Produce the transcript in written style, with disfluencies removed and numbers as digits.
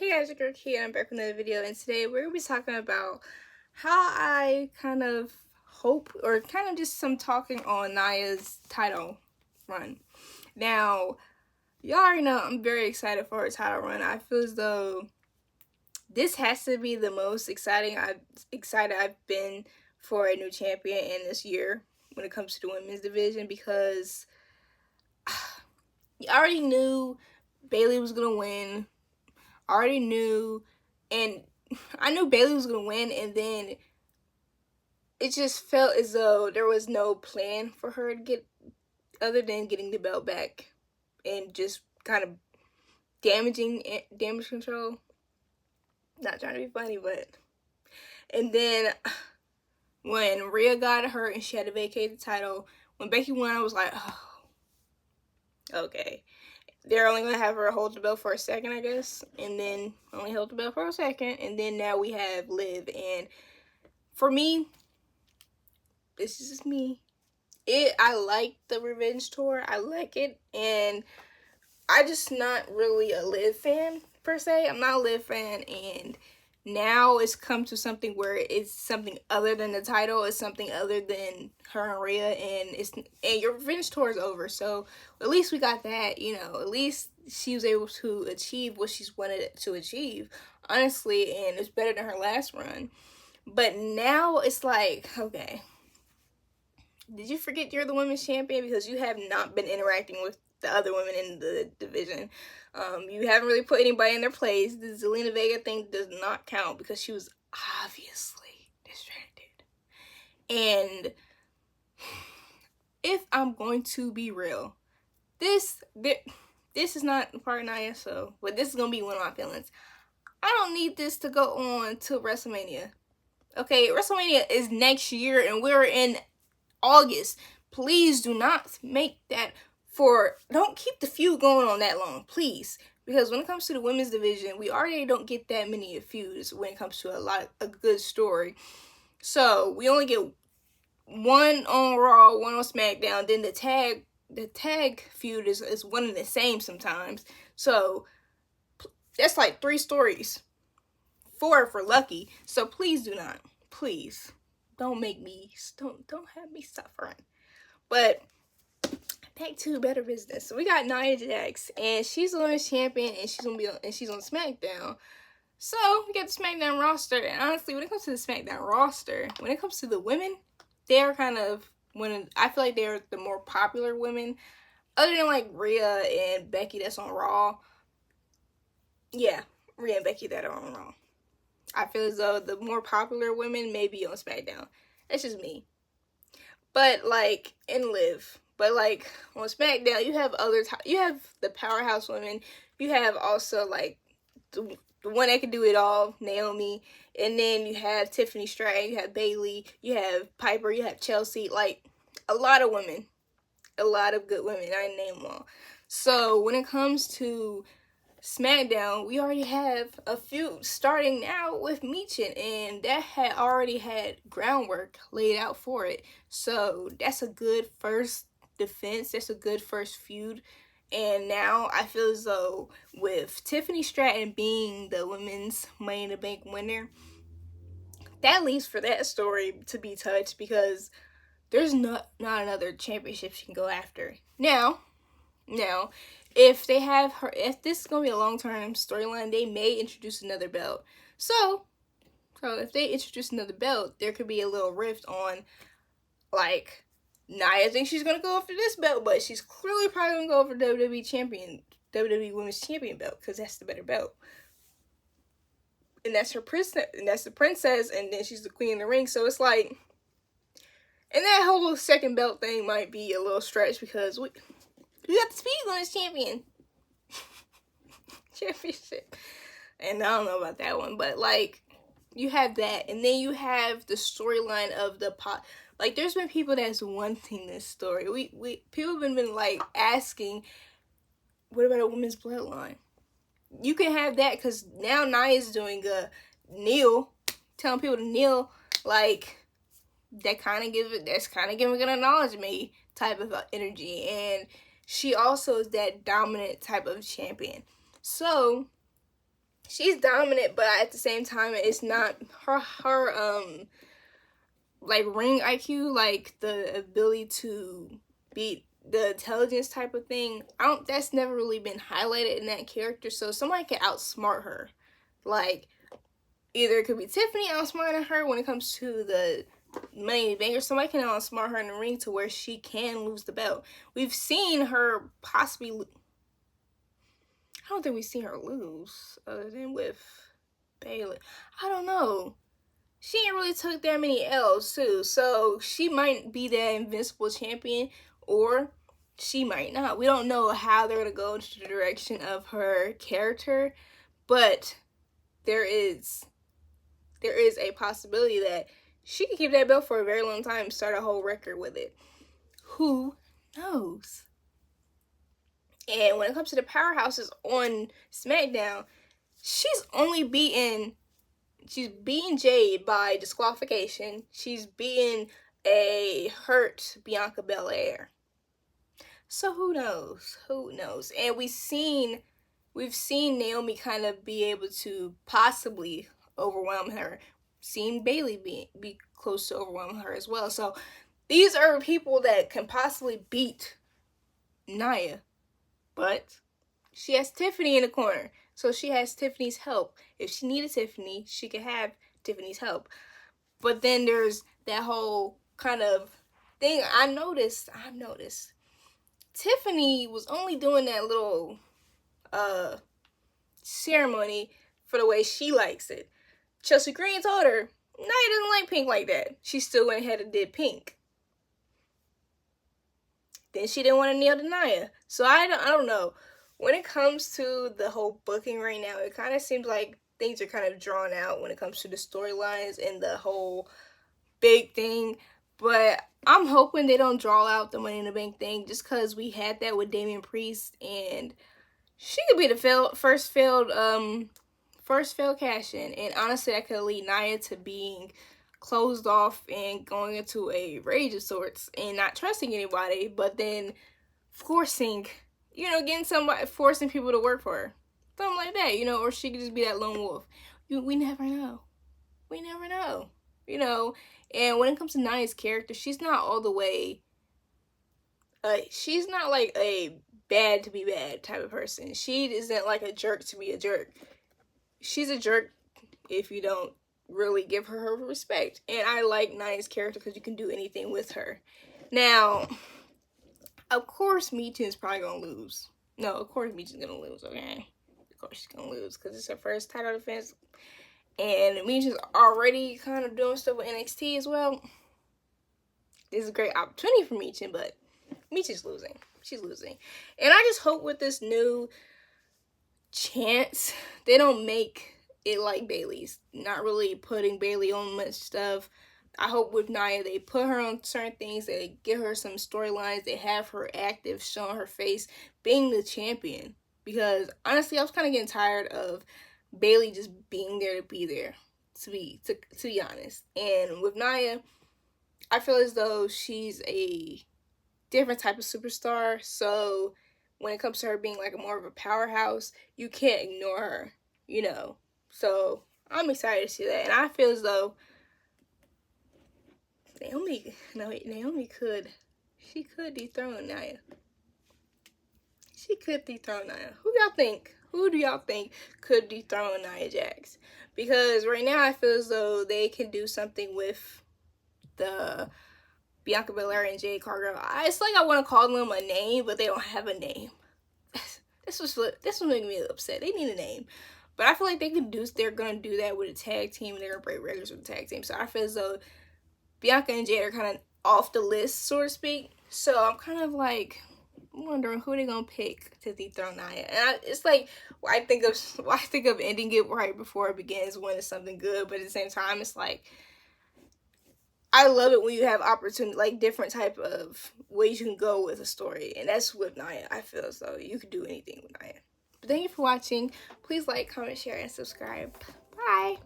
Hey guys, it's your girl Kia. I'm back with another video, and today we're going to be talking about how I kind of hope, or kind of just some talking on Nia's title run. Now, y'all already know I'm very excited for her title run. I feel as though this has to be the most excited I've been for a new champion in this year when it comes to the women's division, because you already knew Bayley was going to win. I already knew, and I knew Bayley was going to win, and then it just felt as though there was no plan for her to get, other than getting the belt back and just kind of damage control. Not trying to be funny, but, and then when Rhea got hurt and she had to vacate the title, when Becky won, I was like, oh, okay. They're only going to have her hold the belt for a second, I guess. And then only hold the belt for a second. And then now we have Liv. And for me, this is just me. I like the Revenge Tour. I like it. And I just not really a Liv fan, per se. I'm not a Liv fan. And now it's come to something where it's something other than the title. It's something other than her and Rhea, and your Revenge Tour is over. So at least we got that, you know. At least she was able to achieve what she's wanted to achieve, honestly, and it's better than her last run. But now it's like, okay, did you forget you're the women's champion? Because you have not been interacting with the other women in the division. You haven't really put anybody in their place. The Zelina Vega thing does not count because she was obviously distracted. And if I'm going to be real, this is not part of Nia, so, but this is going to be one of my feelings. I don't need this to go on till WrestleMania. Okay, WrestleMania is next year and we're in August. Please do not make that don't keep the feud going on that long, please. Because when it comes to the women's division, we already don't get that many feuds when it comes to a good story. So we only get one on Raw, one on SmackDown. Then the tag feud is one and the same sometimes. So that's like 3 stories. 4 if we're lucky. So please do not. Please. Don't have me suffering. But back to better business. So we got Nia Jax, and she's the women's champion, and she's on SmackDown. So we got the SmackDown roster, and honestly, when it comes to the SmackDown roster, when it comes to the women, they're kind of I feel like they're the more popular women, other than like Rhea and Becky that's on Raw. Yeah, Rhea and Becky that are on Raw. I feel as though the more popular women may be on SmackDown. That's just me. But like in Liv. But like on SmackDown, you have you have the powerhouse women. You have also like the one that can do it all, Naomi. And then you have Tiffany Stratton, you have Bayley, you have Piper, you have Chelsea. Like a lot of women. A lot of good women. I didn't name them all. So when it comes to SmackDown, we already have a feud starting now with Michin, and that had already had groundwork laid out for it. So that's a good first defense. That's a good first feud. And now I feel as though with Tiffany Stratton being the women's Money in the Bank winner, that leaves for that story to be touched, because there's not another championship she can go after. Now, if they have her, if this is going to be a long-term storyline, they may introduce another belt. So if they introduce another belt, there could be a little rift on, like, Nia thinks she's going to go after this belt, but she's clearly probably going to go for WWE Women's Champion belt, because that's the better belt. And that's her princess, and that's the princess, and then she's the queen of the ring. So it's like, and that whole second belt thing might be a little stretch, because we got the Speed Women's Championship. And I don't know about that one, but like, you have that, and then you have the storyline of the pot. Like, there's been people that's wanting this story. People have been like asking, what about a women's bloodline? You can have that, because now Nia's doing a kneel, telling people to kneel, like, that's kind of giving an acknowledge me type of energy. And she also is that dominant type of champion. So she's dominant, but at the same time, it's not her like ring IQ, like the ability to beat the intelligence type of thing. That's never really been highlighted in that character. So somebody can outsmart her. Like, either it could be Tiffany outsmarting her when it comes to the Money in the Bank, or somebody can outsmart her in the ring to where she can lose the belt. We've seen her possibly. I don't think we've seen her lose other than with Bayley. I don't know. She ain't really took that many L's too, so she might be that invincible champion, or she might not. We don't know how they're gonna go into the direction of her character, but there is a possibility that she can keep that belt for a very long time and start a whole record with it. Who knows? And when it comes to the powerhouses on SmackDown, she's beating Jade by disqualification. She's beating a hurt Bianca Belair. So who knows? Who knows? And we've seen Naomi kind of be able to possibly overwhelm her. Seen Bayley be close to overwhelming her as well. So these are people that can possibly beat Nia. But she has Tiffany in the corner. So she has Tiffany's help. If she needed Tiffany, she could have Tiffany's help. But then there's that whole kind of thing I've noticed. Tiffany was only doing that little ceremony for the way she likes it. Chelsea Green told her, Nia doesn't like pink like that. She still went ahead and did pink. Then she didn't want to kneel to Nia. So I don't know. When it comes to the whole booking right now, it kind of seems like things are kind of drawn out when it comes to the storylines and the whole big thing. But I'm hoping they don't draw out the Money in the Bank thing, just because we had that with Damian Priest, and she could be the first failed cash-in. And honestly, that could lead Nia to being closed off and going into a rage of sorts and not trusting anybody, but then forcing people to work for her. Something like that, or she could just be that lone wolf. We never know. And when it comes to Nia's character, she's not all the way, she's not like a bad to be bad type of person. She isn't like a jerk to be a jerk. She's a jerk if you don't really give her respect. And I like Nia's character because you can do anything with her. Now, of course, Michin's probably gonna lose. No, of course Michin's gonna lose, okay? Of course she's gonna lose because it's her first title defense. And Michin's already kind of doing stuff with NXT as well. This is a great opportunity for Michin, but Michin's losing. She's losing. And I just hope with this new chance, they don't make it like Bayley's. Not really putting Bayley on much stuff. I hope with Nia, they put her on certain things, they give her some storylines, they have her active, showing her face, being the champion. Because honestly, I was kind of getting tired of Bayley just being there to be there, to be honest. And with Nia, I feel as though she's a different type of superstar. So when it comes to her being like more of a powerhouse, you can't ignore her, So I'm excited to see that. And I feel as though Naomi could dethrone Nia. She could dethrone Nia. Who do y'all think could dethrone Nia Jax? Because right now I feel as though they can do something with the Bianca Belair and Jade Cargill. It's like I want to call them a name, but they don't have a name. This was making me upset. They need a name. But I feel like they're gonna do that with a tag team, and they're gonna break records with a tag team. So I feel as though Bianca and Jade are kind of off the list, so to speak. So I'm kind of like wondering who they're gonna pick to dethrone Nia. And it's like I think of ending it right before it begins when it's something good, but at the same time, it's like I love it when you have opportunity, like different type of ways you can go with a story, and that's with Nia. I feel as though you could do anything with Nia. But thank you for watching. Please like, comment, share, and subscribe. Bye.